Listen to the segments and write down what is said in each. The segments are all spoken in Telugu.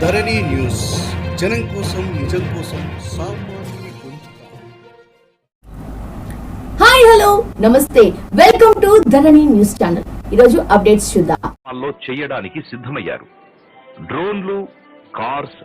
ధరణి న్యూస్ జనం కోసం నిజం కోసం సామాన్య గొంతుక. హాయ్ హలో నమస్తే, welcome to Dharani news channel. ఈరోజు అప్డేట్స్ చూద్దాం. చేయడానికి సిద్ధమయ్యారు. డ్రోన్లు, కార్స్,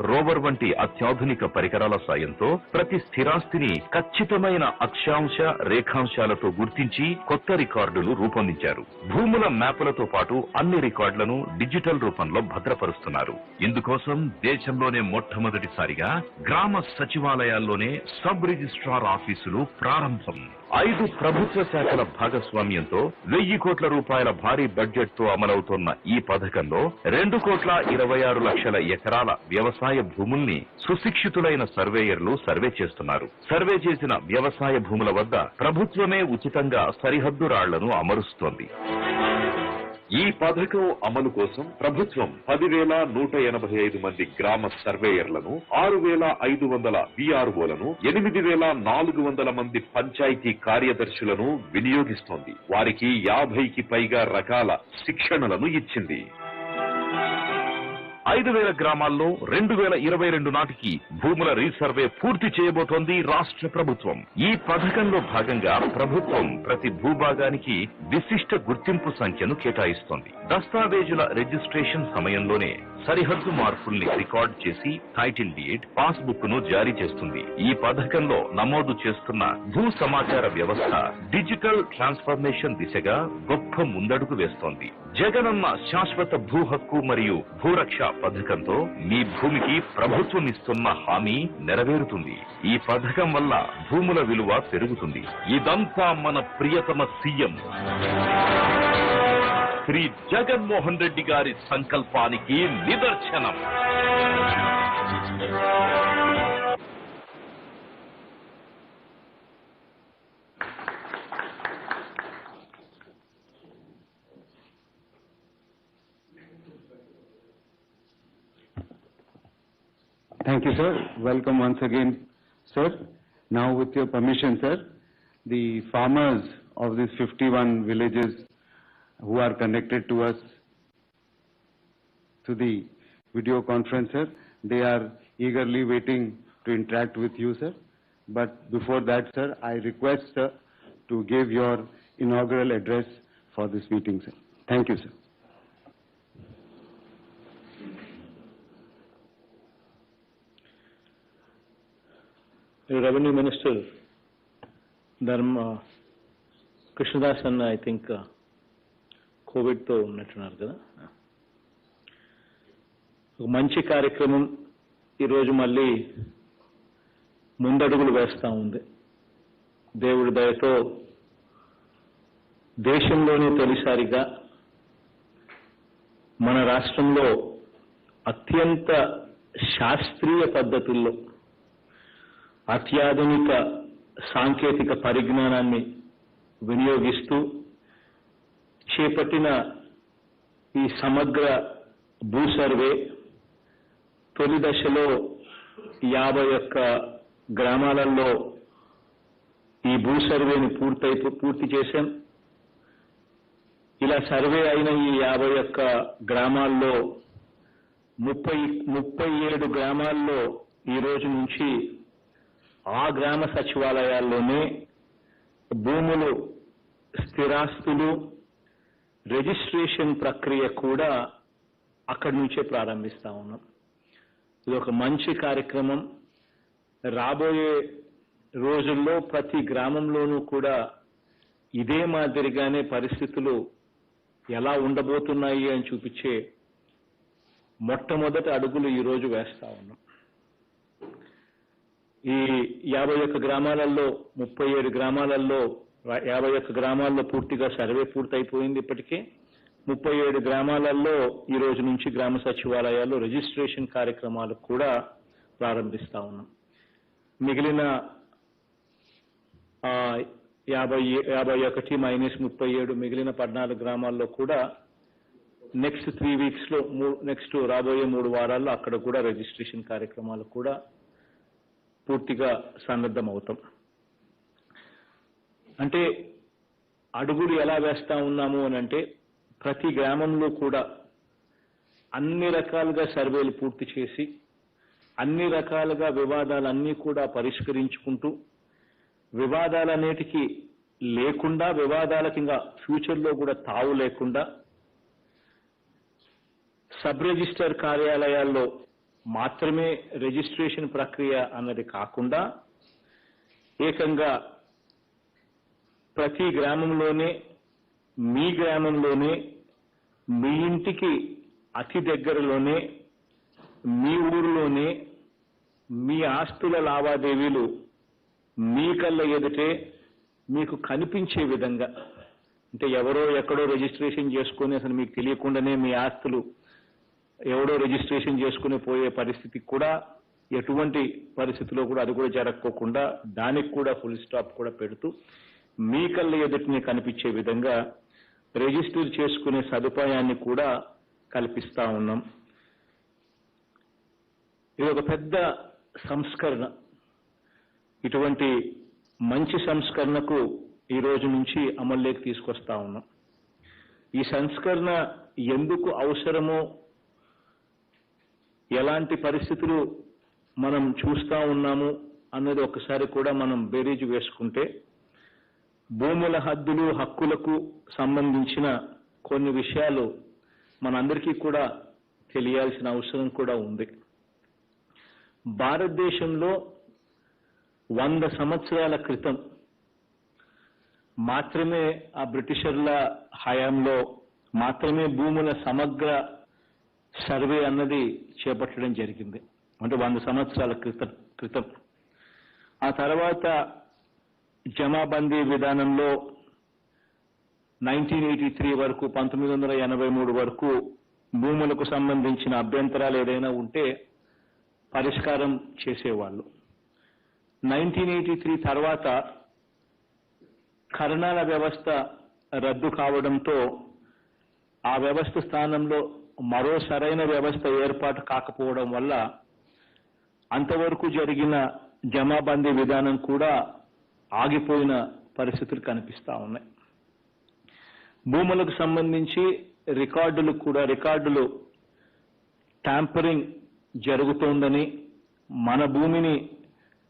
రోవర్ వంటి అత్యాధునిక పరికరాల సాయంతో ప్రతి స్థిరాస్తిని ఖచ్చితమైన అక్షాంశ రేఖాంశాలతో గుర్తించి కొత్త రికార్డులు రూపొందించారు. భూముల మ్యాపులతో పాటు అన్ని రికార్డులను డిజిటల్ రూపంలో భద్రపరుస్తున్నారు. ఇందుకోసం దేశంలోనే మొట్టమొదటిసారిగా గ్రామ సచివాలయాల్లోనే సబ్ రిజిస్ట్రార్ ఆఫీసులు ప్రారంభం. 5 ప్రభుత్వ శాఖల భాగస్వామ్యంతో 1000 కోట్ల రూపాయల భారీ బడ్జెట్ తో అమలవుతున్న ఈ పథకంలో 2,26,00,000 ఎకరాల వ్యవసాయ భూముల్ని సుశిక్షితులైన సర్వేయర్లు సర్వే చేస్తున్నారు. సర్వే చేసిన వ్యవసాయ భూముల వద్ద ప్రభుత్వమే ఉచితంగా సరిహద్దు రాళ్లను అమరుస్తోంది. ఈ పథకం అమలు కోసం ప్రభుత్వం 10,185 మంది గ్రామ సర్వేయర్లను, 6,500 వీఆర్ఓలను, 8,400 మంది పంచాయతీ కార్యదర్శులను వినియోగిస్తోంది. వారికి 50కి పైగా రకాల శిక్షణలను ఇచ్చింది. 5,000 గ్రామాల్లో 2022 నాటికి భూముల రీసర్వే పూర్తి చేయబోతోంది రాష్ట్ర ప్రభుత్వం. ఈ పథకంలో భాగంగా ప్రభుత్వం ప్రతి భూభాగానికి విశిష్ట గుర్తింపు సంఖ్యను కేటాయిస్తోంది. దస్తావేజుల రిజిస్ట్రేషన్ సమయంలోనే సరిహద్దు మార్పుల్ని రికార్డ్ చేసి టైటిల్ డీడ్, పాస్బుక్ ను జారీ చేస్తుంది. ఈ పథకంలో నమోదు చేస్తున్న భూ సమాచార వ్యవస్థ డిజిటల్ ట్రాన్స్ఫర్మేషన్ దిశగా గొప్ప ముందడుగు వేస్తోంది. జగనన్న శాశ్వత భూ హక్కు మరియు భూరక్ష పథకంతో మీ భూమికి ప్రభుత్వం ఇస్తున్న హామీ నెరవేరుతుంది. ఈ పథకం వల్ల భూముల విలువ పెరుగుతుంది. ఇదంతా మన ప్రియతమ సీఎం శ్రీ జగన్మోహన్ రెడ్డి గారి సంకల్పానికి నిదర్శనం. Thank you, sir. Welcome once again, sir. Now, with your permission, sir, the farmers of these 51 villages who are connected to us to the video conference, sir, they are eagerly waiting to interact with you, sir. But before that, sir, I request, sir, to give your inaugural address for this meeting, sir. Thank you, sir. Revenue Minister Krishnadas and I think COVID తో ఉన్నట్టున్నారు కదా. ఒక మంచి కార్యక్రమం ఈరోజు మళ్ళీ ముందడుగులు వేస్తూ ఉంది. దేవుడి దయతో దేశంలోనే తొలిసారిగా మన రాష్ట్రంలో అత్యంత శాస్త్రీయ పద్ధతుల్లో అత్యాధునిక సాంకేతిక పరిజ్ఞానాన్ని వినియోగిస్తూ చేపట్టిన ఈ సమగ్ర భూ సర్వే తొలి దశలో 51 గ్రామాలలో ఈ భూ సర్వేని పూర్తి చేశాం. ఇలా సర్వే అయిన ఈ 51 గ్రామాల్లో 37 గ్రామాల్లో ఈ రోజు నుంచి ఆ గ్రామ సచివాలయాల్లోనే భూములు, స్థిరాస్తులు రిజిస్ట్రేషన్ ప్రక్రియ కూడా అక్కడి నుంచే ప్రారంభిస్తా ఉన్నాం. ఇది ఒక మంచి కార్యక్రమం. రాబోయే రోజుల్లో ప్రతి గ్రామంలోనూ కూడా ఇదే మాదిరిగానే పరిస్థితులు ఎలా ఉండబోతున్నాయి అని చూపించే మొట్టమొదటి అడుగులు ఈరోజు వేస్తా ఉన్నాం. ఈ 51 గ్రామాలలో 37 గ్రామాలలో 51 గ్రామాల్లో పూర్తిగా సర్వే పూర్తయిపోయింది. ఇప్పటికే 37 గ్రామాలలో ఈ రోజు నుంచి గ్రామ సచివాలయాల్లో రిజిస్ట్రేషన్ కార్యక్రమాలు కూడా ప్రారంభిస్తా ఉన్నాం. మిగిలిన 51 మైనస్ 37 మిగిలిన 14 గ్రామాల్లో కూడా నెక్స్ట్ 3 వీక్స్లో నెక్స్ట్ రాబోయే 3 వారాల్లో అక్కడ కూడా రిజిస్ట్రేషన్ కార్యక్రమాలు కూడా పూర్తిగా సన్నద్ధం అవుతాం. అంటే అడుగులు ఎలా వేస్తా ఉన్నాము అని అంటే ప్రతి గ్రామంలో కూడా అన్ని రకాలుగా సర్వేలు పూర్తి చేసి అన్ని రకాలుగా వివాదాలన్నీ కూడా పరిష్కరించుకుంటూ వివాదాలన్నిటికీ లేకుండా వివాదాలకి ఇంకా ఫ్యూచర్లో కూడా తావు లేకుండా సబ్ రిజిస్టర్ కార్యాలయాల్లో మాత్రమే రిజిస్ట్రేషన్ ప్రక్రియ అన్నది కాకుండా ఏకంగా ప్రతి గ్రామంలోనే మీ గ్రామంలోనే మీ ఇంటికి అతి దగ్గరలోనే మీ ఊరిలోనే మీ ఆస్తుల లావాదేవీలు మీ కళ్ళ ఎదుటే మీకు కనిపించే విధంగా, అంటే ఎవరో ఎక్కడో రిజిస్ట్రేషన్ చేసుకుని అసలు మీకు తెలియకుండానే మీ ఆస్తులు ఎవడో రిజిస్ట్రేషన్ చేసుకుని పోయే పరిస్థితికి కూడా ఎటువంటి పరిస్థితిలో కూడా అది కూడా జరగకోకుండా దానికి కూడా ఫుల్ స్టాప్ కూడా పెడుతూ మీ కళ్ళ ఎదుటిని కనిపించే విధంగా రిజిస్టర్ చేసుకునే సదుపాయాన్ని కూడా కల్పిస్తా ఉన్నాం. ఇది ఒక పెద్ద సంస్కరణ. ఇటువంటి మంచి సంస్కరణకు ఈ రోజు నుంచి అమల్లోకి తీసుకొస్తా ఉన్నాం. ఈ సంస్కరణ ఎందుకు అవసరమో, ఎలాంటి పరిస్థితులు మనం చూస్తా ఉన్నాము అన్నది ఒకసారి కూడా మనం బేరీజు వేసుకుంటే భూముల హద్దులు హక్కులకు సంబంధించిన కొన్ని విషయాలు మనందరికీ కూడా తెలియాల్సిన అవసరం కూడా ఉంది. భారతదేశంలో 100 సంవత్సరాల క్రితం మాత్రమే ఆ బ్రిటిషర్ల హయాంలో మాత్రమే భూముల సమగ్ర సర్వే అన్నది చేపట్టడం జరిగింది. అంటే 100 సంవత్సరాల క్రితం. ఆ తర్వాత జమాబందీ విధానంలో 1983 వరకు 1983 వరకు భూములకు సంబంధించిన అభ్యంతరాలు ఏదైనా ఉంటే పరిష్కారం చేసేవాళ్ళు. 1983 తర్వాత కరణాల వ్యవస్థ రద్దు కావడంతో ఆ వ్యవస్థ స్థానంలో మరో సరైన వ్యవస్థ ఏర్పాటు కాకపోవడం వల్ల అంతవరకు జరిగిన జమాబందీ విధానం కూడా ఆగిపోయిన పరిస్థితులు కనిపిస్తా ఉన్నాయి. భూములకు సంబంధించి రికార్డులు ట్యాంపరింగ్ జరుగుతోందని, మన భూమిని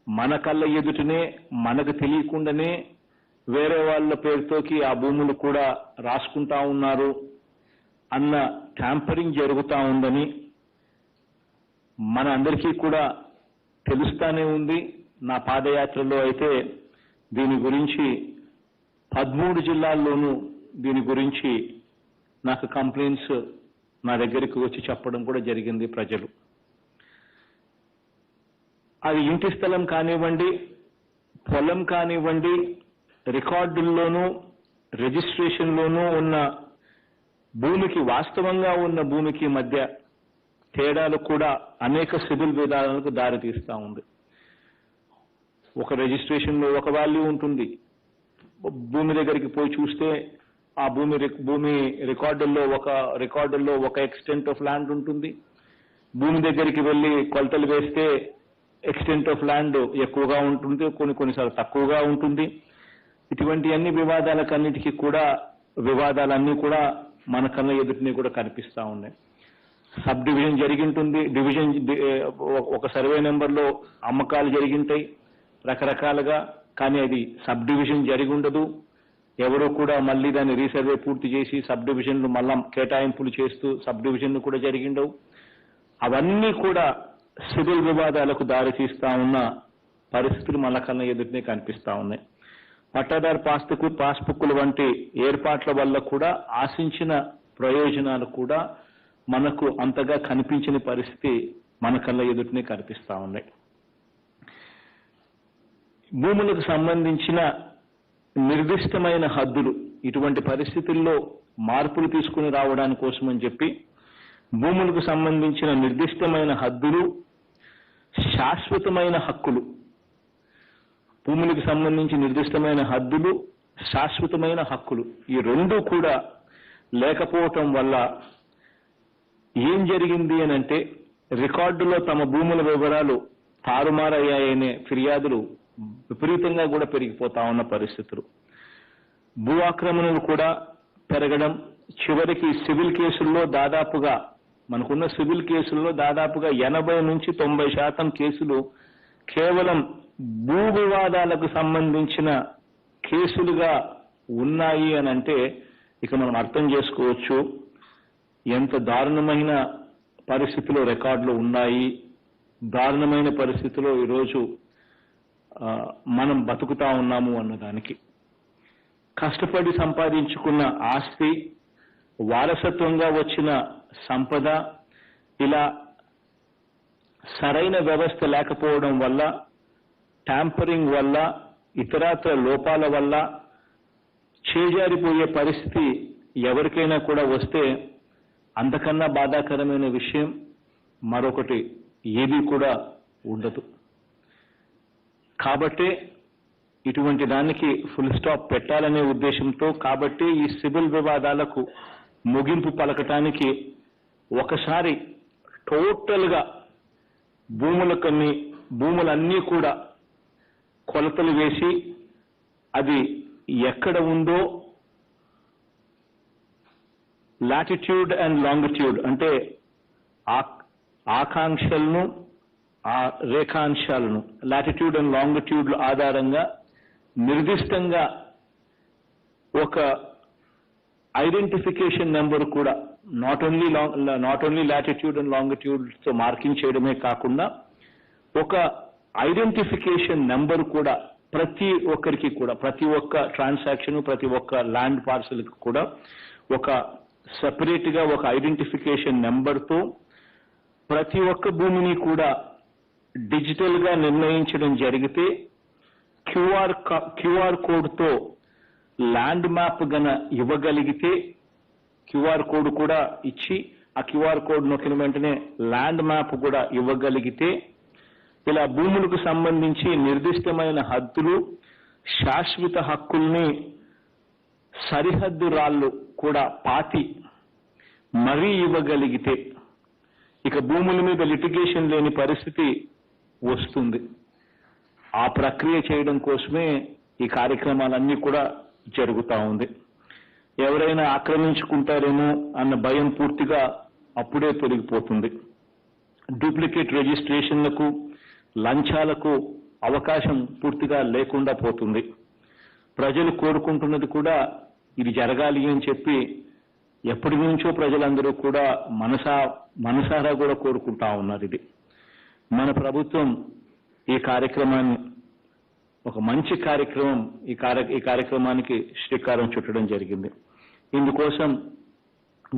మన కళ్ళ ఎదుటనే మనకు తెలియకుండానే వేరే వాళ్ళ పేరుతోకి ఆ భూములు కూడా రాసుకుంటా ఉన్నారు అన్న ట్యాంపరింగ్ జరుగుతూ ఉందని మన అందరికీ కూడా తెలుస్తానే ఉంది. నా పాదయాత్రలో అయితే దీని గురించి 13 జిల్లాల్లోనూ దీని గురించి నాకు కంప్లైంట్స్ నా దగ్గరికి వచ్చి చెప్పడం కూడా జరిగింది ప్రజలు. అది ఇంటి స్థలం కానివ్వండి, పొలం కానివ్వండి, రికార్డుల్లోనూ రిజిస్ట్రేషన్లోనూ ఉన్న భూమికి, వాస్తవంగా ఉన్న భూమికి మధ్య తేడాలు కూడా అనేక సివిల్ విధానాలకు దారితీస్తూ ఉంది. ఒక రిజిస్ట్రేషన్లో ఒక వాల్యూ ఉంటుంది, భూమి దగ్గరికి పోయి చూస్తే ఆ భూమి రికార్డుల్లో ఒక ఎక్స్టెంట్ ఆఫ్ ల్యాండ్ ఉంటుంది. భూమి దగ్గరికి వెళ్ళి కొలతలు వేస్తే ఎక్స్టెంట్ ఆఫ్ ల్యాండ్ ఎక్కువగా ఉంటుంది, కొన్నిసార్లు తక్కువగా ఉంటుంది. ఇటువంటి అన్ని వివాదాలకన్నిటికీ కూడా వివాదాలన్నీ కూడా మన కళ్ళ ఎదుటిని కూడా కనిపిస్తూ ఉన్నాయి. సబ్ డివిజన్ జరిగింటుంది, ఒక సర్వే నెంబర్లో అమ్మకాలు జరిగింటాయి రకరకాలుగా, కానీ అది సబ్ డివిజన్ జరిగి ఉండదు. ఎవరో కూడా మళ్ళీ దాన్ని రీసర్వే పూర్తి చేసి సబ్ డివిజన్లు మళ్ళా కేటాయింపులు చేస్తూ సబ్ డివిజన్లు కూడా జరిగిండవు. అవన్నీ కూడా సివిల్ వివాదాలకు దారితీస్తా ఉన్న పరిస్థితులు మన కళ్ళ ఎదుటినే కనిపిస్తా ఉన్నాయి. పట్టాదారు పాస్బుక్లు వంటి ఏర్పాట్ల వల్ల కూడా ఆశించిన ప్రయోజనాలు కూడా మనకు అంతగా కనిపించని పరిస్థితి మన కళ్ళ ఎదుటినే కనిపిస్తా ఉన్నాయి. భూములకు సంబంధించిన నిర్దిష్టమైన హద్దులు, ఇటువంటి పరిస్థితుల్లో మార్పులు తీసుకుని రావడానికి కోసమని చెప్పి భూములకు సంబంధించిన నిర్దిష్టమైన హద్దులు, శాశ్వతమైన హక్కులు, భూములకు సంబంధించి నిర్దిష్టమైన హద్దులు, శాశ్వతమైన హక్కులు, ఈ రెండూ కూడా లేకపోవటం వల్ల ఏం జరిగింది అని అంటే రికార్డులో తమ భూముల వివరాలు తారుమారయ్యాయనే ఫిర్యాదులు విపరీతంగా కూడా పెరిగిపోతా ఉన్న పరిస్థితులు. భూ ఆక్రమణలు కూడా పెరగడం, చివరికి సివిల్ కేసుల్లో దాదాపుగా మనకున్న సివిల్ కేసుల్లో దాదాపుగా 80 నుంచి 90% కేసులు కేవలం భూ వివాదాలకు సంబంధించిన కేసులుగా ఉన్నాయి అని అంటే ఇక మనం అర్థం చేసుకోవచ్చు ఎంత దారుణమైన పరిస్థితిలో రికార్డులు ఉన్నాయి, దారుణమైన పరిస్థితిలో ఈరోజు మనం బతుకుతా ఉన్నాము అన్నదానికి. కష్టపడి సంపాదించుకున్న ఆస్తి, వారసత్వంగా వచ్చిన సంపద ఇలా సరైన వ్యవస్థ లేకపోవడం వల్ల, ట్యాంపరింగ్ వల్ల, ఇతరత్ర లోపాల వల్ల చేజారిపోయే పరిస్థితి ఎవరికైనా కూడా వస్తే అంతకన్నా బాధాకరమైన విషయం మరొకటి ఏది కూడా ఉండదు. కాబట్టే ఇటువంటి దానికి ఫుల్ స్టాప్ పెట్టాలనే ఉద్దేశంతో కాబట్టి ఈ సివిల్ వివాదాలకు ముగింపు పలకటానికి ఒకసారి టోటల్గా భూములన్నీ కూడా కొలతలు వేసి అది ఎక్కడ ఉందో లాటిట్యూడ్ అండ్ లాంగిట్యూడ్ అంటే ఆకాంక్షలను ఆ రేఖాంశాలను లాటిట్యూడ్ అండ్ లాంగిట్యూడ్ల ఆధారంగా నిర్దిష్టంగా ఒక ఐడెంటిఫికేషన్ నెంబర్ కూడా నాట్ ఓన్లీ లాటిట్యూడ్ అండ్ లాంగిట్యూడ్తో మార్కింగ్ చేయడమే కాకుండా ఒక ఐడెంటిఫికేషన్ నెంబర్ కూడా ప్రతి ఒక్కరికి కూడా, ప్రతి ఒక్క ట్రాన్సాక్షన్, ప్రతి ఒక్క ల్యాండ్ పార్సల్కి కూడా ఒక సెపరేట్ గా ఒక ఐడెంటిఫికేషన్ నెంబర్తో ప్రతి ఒక్క భూమిని కూడా డిజిటల్ గా నిర్ణయించడం జరిగితే క్యూఆర్ కోడ్తో ల్యాండ్ మ్యాప్ గన ఇవ్వగలిగితే, క్యూఆర్ కోడ్ కూడా ఇచ్చి ఆ క్యూఆర్ కోడ్ నొక్కిన వెంటనే ల్యాండ్ మ్యాప్ కూడా ఇవ్వగలిగితే ఇలా భూములకు సంబంధించి నిర్దిష్టమైన హద్దులు, శాశ్వత హక్కుల్ని, సరిహద్దు రాళ్ళు కూడా పాతి మరీ ఇవ్వగలిగితే ఇక భూముల మీద లిటిగేషన్ లేని పరిస్థితి వస్తుంది. ఆ ప్రక్రియ చేయడం కోసమే ఈ కార్యక్రమాలన్నీ కూడా జరుగుతూ ఉంది. ఎవరైనా ఆక్రమించుకుంటారేమో అన్న భయం పూర్తిగా అప్పుడే తొలగిపోతుంది. డూప్లికేట్ రిజిస్ట్రేషన్లకు, లంచాలకు అవకాశం పూర్తిగా లేకుండా పోతుంది. ప్రజలు కోరుకుంటున్నది కూడా ఇది జరగాలి అని చెప్పి ఎప్పటి నుంచో ప్రజలందరూ కూడా మనసారా కూడా కోరుకుంటా ఉన్నారు. ఇది మన ప్రభుత్వం ఈ కార్యక్రమాన్ని ఒక మంచి కార్యక్రమం ఈ కార్యక్రమానికి శ్రీకారం చుట్టడం జరిగింది. ఇందుకోసం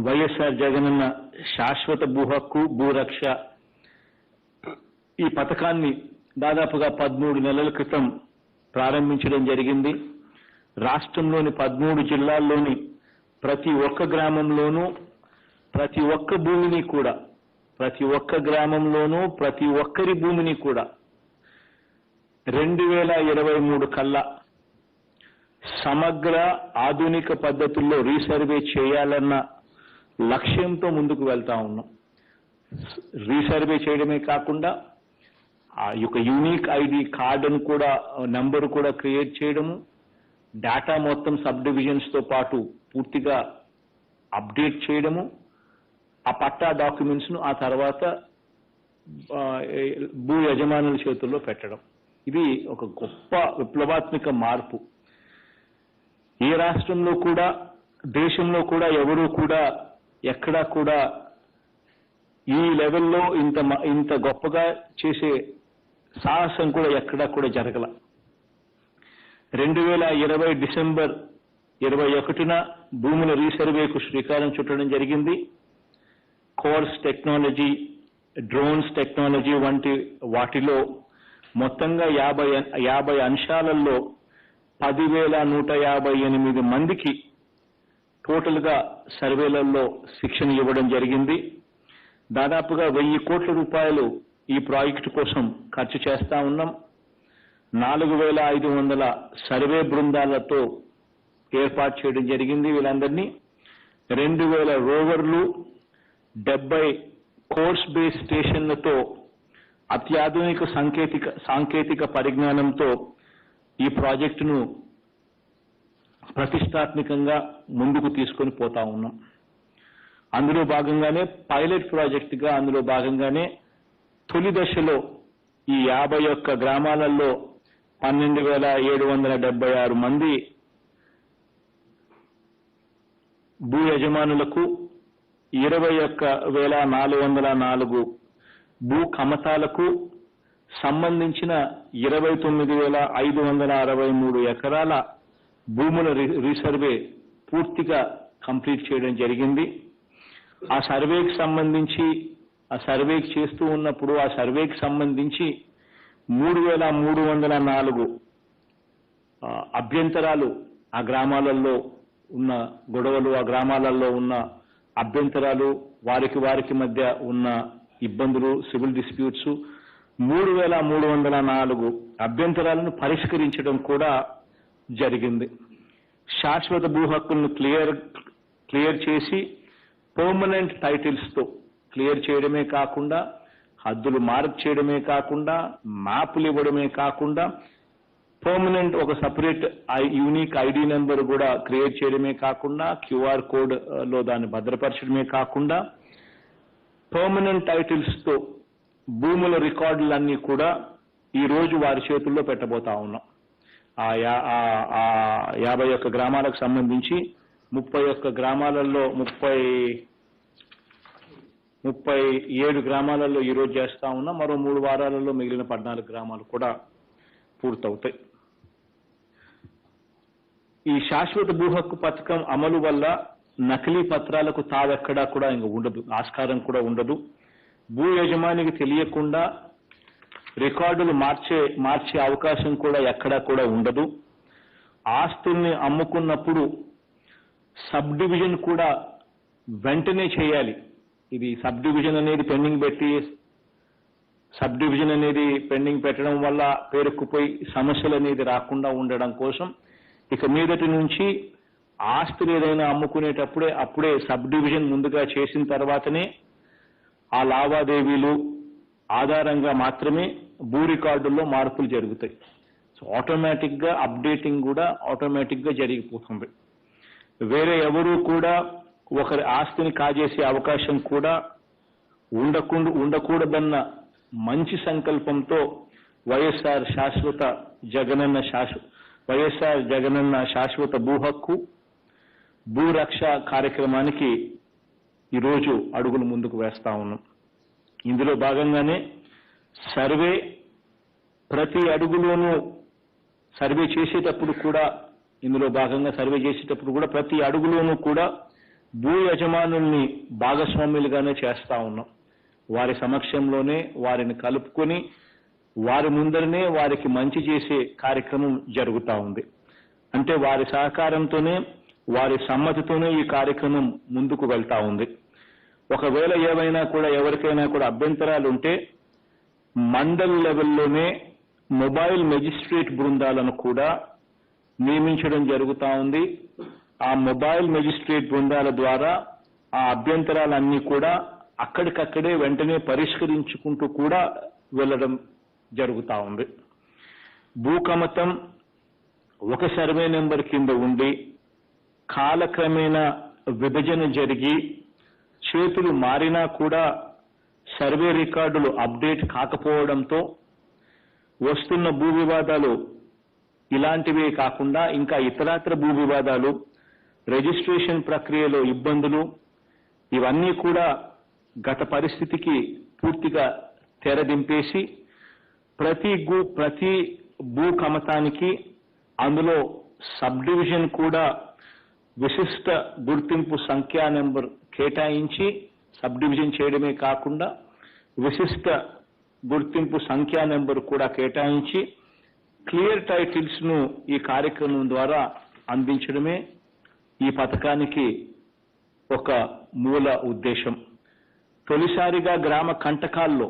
వైఎస్ఆర్ జగనన్న శాశ్వత భూ హక్కు, భూరక్ష ఈ పథకాన్ని దాదాపుగా 13 నెలల క్రితం ప్రారంభించడం జరిగింది. రాష్ట్రంలోని 13 జిల్లాల్లోని ప్రతి ఒక్క గ్రామంలోనూ, ప్రతి ఒక్క భూమిని కూడా, ప్రతి ఒక్క గ్రామంలోనూ ప్రతి ఒక్కరి భూమిని కూడా 2023 కల్లా సమగ్ర ఆధునిక పద్ధతుల్లో రీసర్వే చేయాలన్న లక్ష్యంతో ముందుకు వెళ్తా ఉన్నాం. రీసర్వే చేయడమే కాకుండా ఆ యొక్క యూనిక్ ఐడి కార్డును కూడా, నెంబర్ కూడా క్రియేట్ చేయడము, డేటా మొత్తం సబ్ డివిజన్స్తో పాటు పూర్తిగా అప్డేట్ చేయడము, ఆ పట్టా డాక్యుమెంట్స్ను ఆ తర్వాత భూ యజమానుల చేతుల్లో పెట్టడం. ఇది ఒక గొప్ప విప్లవాత్మక మార్పు. ఏ రాష్ట్రంలో కూడా, దేశంలో కూడా ఎవరూ కూడా ఎక్కడా కూడా ఈ లెవెల్లో ఇంత గొప్పగా చేసే సాహసం కూడా ఎక్కడా కూడా జరగల. 2020 డిసెంబర్ 21న భూముల రీసర్వేకు శ్రీకారం చుట్టడం జరిగింది. కోర్స్ టెక్నాలజీ, డ్రోన్స్ టెక్నాలజీ వంటి వాటిలో మొత్తంగా 50 అంశాలలో 10,158 మందికి టోటల్గా సర్వేలలో శిక్షణ ఇవ్వడం జరిగింది. దాదాపుగా 1,000 కోట్ల రూపాయలు ఈ ప్రాజెక్టు కోసం ఖర్చు చేస్తా ఉన్నాం. 4,500 సర్వే బృందాలతో ఏర్పాటు చేయడం జరిగింది. వీళ్ళందరినీ 2,000 రోవర్లు, 70 కోర్స్ బేస్ స్టేషన్లతో అత్యాధునిక సాంకేతిక పరిజ్ఞానంతో ఈ ప్రాజెక్టును ప్రతిష్టాత్మకంగా ముందుకు తీసుకొని పోతా ఉన్నాం. అందులో భాగంగానే పైలట్ ప్రాజెక్టుగా అందులో భాగంగానే తొలి దశలో ఈ 51 గ్రామాలలో 12,776 మంది భూ యజమానులకు 21,404 భూ కమతాలకు సంబంధించిన 29,563 ఎకరాల భూముల రీసర్వే పూర్తిగా కంప్లీట్ చేయడం జరిగింది. ఆ సర్వేకి సంబంధించి ఆ సర్వేకి చేస్తూ ఉన్నప్పుడు ఆ సర్వేకి సంబంధించి 3,304 అభ్యంతరాలు ఆ గ్రామాలలో ఉన్న గొడవలు, ఆ గ్రామాలలో ఉన్న అభ్యంతరాలు, వారికి మధ్య ఉన్న ఇబ్బందులు, సివిల్ డిస్ప్యూట్స్ 3,304 అభ్యంతరాలను పరిష్కరించడం కూడా జరిగింది. శాశ్వత భూ హక్కులను క్లియర్ చేసి పర్మనెంట్ టైటిల్స్ తో క్లియర్ చేయడమే కాకుండా, హద్దులు మార్క్ చేయడమే కాకుండా, మ్యాప్లు ఇవ్వడమే కాకుండా, పర్మనెంట్ ఒక సపరేట్ యూనిక్ ఐడి నెంబర్ కూడా క్రియేట్ చేయడమే కాకుండా, QR కోడ్ లో దాన్ని భద్రపరచడమే కాకుండా, పర్మనెంట్ టైటిల్స్ తో భూముల రికార్డులన్నీ కూడా ఈ రోజు వారి చేతుల్లో పెట్టబోతా ఉన్నాం. ఆ 51 గ్రామాలకు సంబంధించి 31 గ్రామాలలో 37 గ్రామాలలో ఈ రోజు చేస్తా ఉన్నాం. మరో 3 వారాలలో మిగిలిన 14 గ్రామాలు కూడా పూర్తవుతాయి. ఈ శాశ్వత భూ హక్కు పథకం అమలు వల్ల నకిలీ పత్రాలకు తావెక్కడా కూడా ఇంకా ఉండదు, ఆస్కారం కూడా ఉండదు. భూ యజమానికి తెలియకుండా రికార్డులు మార్చే అవకాశం కూడా ఎక్కడా కూడా ఉండదు. ఆస్తుల్ని అమ్ముకున్నప్పుడు సబ్ డివిజన్ కూడా వెంటనే చేయాలి. ఇది సబ్ డివిజన్ అనేది పెండింగ్ పెట్టడం వల్ల పేరుకుపోయి సమస్యలు అనేది రాకుండా ఉండడం కోసం ఇక మీదటి నుంచి ఆస్తులు ఏదైనా అప్పుడే సబ్ డివిజన్ ముందుగా చేసిన తర్వాతనే ఆ లావాదేవీలు ఆధారంగా మాత్రమే భూ రికార్డుల్లో మార్పులు జరుగుతాయి. సో ఆటోమేటిక్ గా అప్డేటింగ్ కూడా ఆటోమేటిక్ గా జరిగిపోతుంది. వేరే ఎవరూ కూడా ఒకరి ఆస్తిని కాజేసే అవకాశం కూడా ఉండకూడదన్న మంచి సంకల్పంతో వైఎస్ఆర్ జగనన్న శాశ్వత భూ హక్కు భూరక్ష కార్యక్రమానికి ఈరోజు అడుగులు ముందుకు వేస్తా ఉన్నాం. ఇందులో భాగంగానే ప్రతి అడుగులోనూ సర్వే చేసేటప్పుడు కూడా ప్రతి అడుగులోనూ కూడా భూ యజమానుల్ని భాగస్వాములుగానే చేస్తా ఉన్నాం. వారి సమక్షంలోనే వారిని కలుపుకొని వారి ముందరనే వారికి మంచి చేసే కార్యక్రమం జరుగుతూ ఉంది. అంటే వారి సహకారంతోనే వారి సమ్మతితోనే ఈ కార్యక్రమం ముందుకు వెళ్తా ఉంది. ఒకవేళ ఎవరికైనా కూడా అభ్యంతరాలు ఉంటే మండల్ లెవెల్లోనే మొబైల్ మెజిస్ట్రేట్ బృందాలను కూడా నియమించడం జరుగుతూ ఉంది. ఆ మొబైల్ మెజిస్ట్రేట్ బృందాల ద్వారా ఆ అభ్యంతరాలన్నీ కూడా అక్కడికక్కడే వెంటనే పరిష్కరించుకుంటూ కూడా వెళ్ళడం జరుగుతూ ఉంది. భూకమతం ఒక సర్వే నెంబర్ కింద ఉండి కాలక్రమేణా విభజన జరిగి చేతులు మారినా కూడా సర్వే రికార్డులు అప్డేట్ కాకపోవడంతో వస్తున్న భూ వివాదాలు ఇలాంటివే కాకుండా ఇంకా ఇతరత్ర భూ వివాదాలు, రిజిస్ట్రేషన్ ప్రక్రియలో ఇబ్బందులు, ఇవన్నీ కూడా గత పరిస్థితికి పూర్తిగా తెరదింపేసి ప్రతి భూ కమతానికి అందులో సబ్ డివిజన్ కూడా విశిష్ట గుర్తింపు సంఖ్యా నెంబర్ కేటాయించి సబ్ డివిజన్ చేయడమే కాకుండా విశిష్ట గుర్తింపు సంఖ్యా నెంబర్ కూడా కేటాయించి క్లియర్ టైటిల్స్ ను ఈ కార్యక్రమం ద్వారా అందించడమే ఈ పథకానికి ఒక మూల ఉద్దేశం. తొలిసారిగా గ్రామ కంటకాల్లో,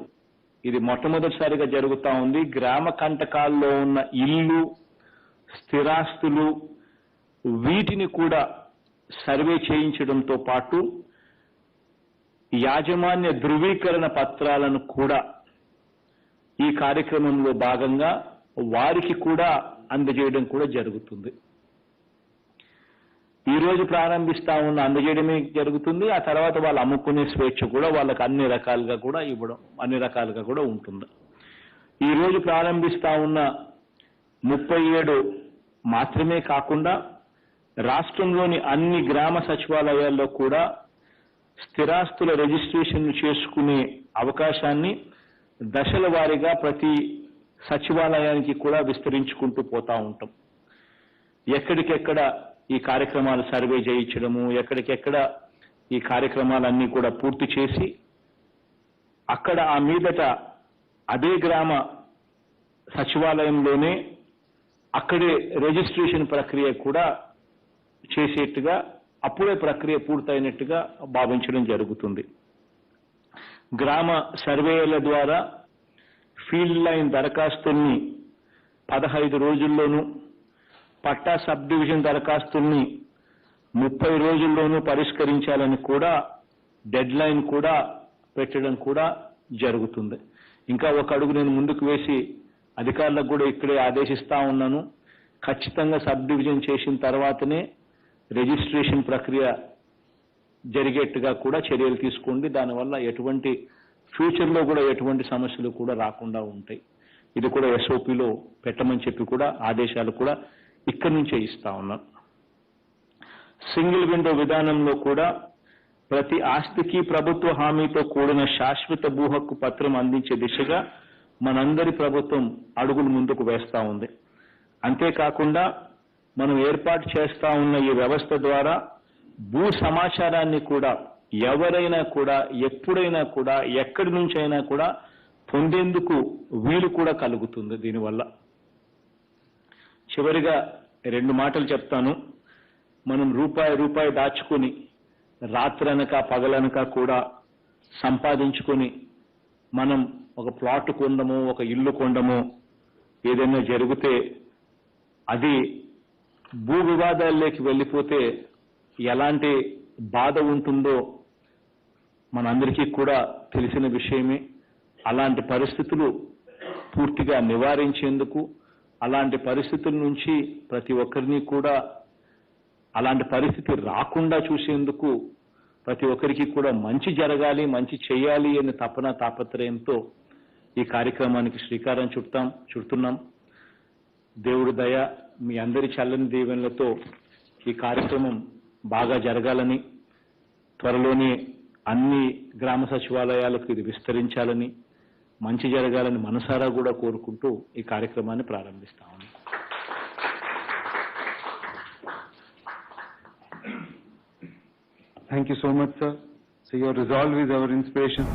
ఇది మొట్టమొదటిసారిగా జరుగుతూ ఉంది, గ్రామ కంటకాల్లో ఉన్న ఇల్లు, స్థిరాస్తులు వీటిని కూడా సర్వే చేయించడంతో పాటు యాజమాన్య ధృవీకరణ పత్రాలను కూడా ఈ కార్యక్రమంలో భాగంగా వారికి కూడా అందజేయడం కూడా జరుగుతుంది. ఈ రోజు ప్రారంభిస్తా ఉన్న అందజేయడమే జరుగుతుంది. ఆ తర్వాత వాళ్ళు అమ్ముకునే స్వేచ్ఛ కూడా వాళ్ళకి అన్ని రకాలుగా కూడా ఉంటుంది. ఈ రోజు ప్రారంభిస్తా ఉన్న 37 మాత్రమే కాకుండా రాష్ట్రంలోని అన్ని గ్రామ సచివాలయాల్లో కూడా స్థిరాస్తుల రిజిస్ట్రేషన్ చేసుకునే అవకాశాన్ని దశల వారీగా ప్రతి సచివాలయానికి కూడా విస్తరించుకుంటూ పోతా ఉంటాం. ఎక్కడికెక్కడ ఈ కార్యక్రమాలు సర్వే చేయించడము, ఎక్కడికెక్కడ ఈ కార్యక్రమాలన్నీ కూడా పూర్తి చేసి అక్కడ ఆ మీదట అదే గ్రామ సచివాలయంలోనే అక్కడే రిజిస్ట్రేషన్ ప్రక్రియ కూడా చేసేట్టుగా, అప్పుడే ప్రక్రియ పూర్తయినట్టుగా భావించడం జరుగుతుంది. గ్రామ సర్వేల ద్వారా ఫీల్డ్ లైన్ దరఖాస్తుల్ని 15 రోజుల్లోనూ, పట్టా సబ్ డివిజన్ దరఖాస్తుల్ని 30 రోజుల్లోనూ పరిష్కరించాలని కూడా డెడ్ లైన్ కూడా పెట్టడం కూడా జరుగుతుంది. ఇంకా ఒక అడుగు నేను ముందుకు వేసి అధికారులకు కూడా ఇక్కడే ఆదేశిస్తా ఉన్నాను. ఖచ్చితంగా సబ్ డివిజన్ చేసిన తర్వాతనే రిజిస్ట్రేషన్ ప్రక్రియ జరిగేట్టుగా కూడా చర్యలు తీసుకోండి. దానివల్ల ఎటువంటి ఫ్యూచర్లో కూడా ఎటువంటి సమస్యలు కూడా రాకుండా ఉంటాయి. ఇది కూడా ఎస్ఓపిలో పెట్టమని చెప్పి కూడా ఆదేశాలు కూడా ఇక్కడి నుంచే ఇస్తా ఉన్నాం. సింగిల్ విండో విధానంలో కూడా ప్రతి ఆస్తికి ప్రభుత్వ హామీతో కూడిన శాశ్వత భూ హక్కు పత్రం అందించే దిశగా మనందరి ప్రభుత్వం అడుగులు ముందుకు వేస్తా ఉంది. అంతేకాకుండా మనం ఏర్పాటు చేస్తా ఉన్న ఈ వ్యవస్థ ద్వారా భూ సమాచారాన్ని కూడా ఎవరైనా కూడా ఎప్పుడైనా కూడా ఎక్కడి నుంచైనా కూడా పొందేందుకు వీలు కూడా కలుగుతుంది దీనివల్ల. చివరిగా 2 మాటలు చెప్తాను. మనం రూపాయి దాచుకొని రాత్రనక పగలనక కూడా సంపాదించుకొని మనం ఒక ప్లాట్ కొండమో, ఒక ఇల్లు కొండమో ఏదైనా జరిగితే అది భూ వివాదాల్లోకి వెళ్ళిపోతే ఎలాంటి బాధ ఉంటుందో మనందరికీ కూడా తెలిసిన విషయమే. అలాంటి పరిస్థితులు పూర్తిగా నివారించేందుకు, అలాంటి పరిస్థితుల నుంచి ప్రతి ఒక్కరిని కూడా అలాంటి పరిస్థితి రాకుండా చూసేందుకు, ప్రతి ఒక్కరికి కూడా మంచి జరగాలి, మంచి చేయాలి అనే తాపత్రయంతో ఈ కార్యక్రమానికి శ్రీకారం చుడుతున్నాం. దేవుడి దయ, మీ అందరి చల్లని దీవెనలతో ఈ కార్యక్రమం బాగా జరగాలని, త్వరలోనే అన్ని గ్రామ సచివాలయాలకు ఇది విస్తరించాలని, మంచి జరగాలని మనసారా కూడా కోరుకుంటూ ఈ కార్యక్రమాన్ని ప్రారంభిస్తాము. Thank you so much, sir. So your resolve is our inspiration.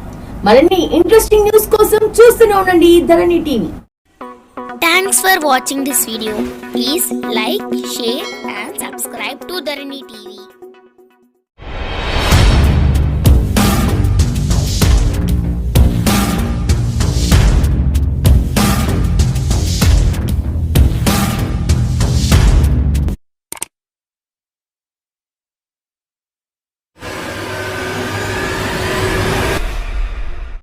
మరిన్ని ఇంట్రెస్టింగ్ న్యూస్ కోసం చూస్తూనే ఉండండి ధరణి TV. Thanks for watching this video. Please like, share and subscribe to Dharani TV.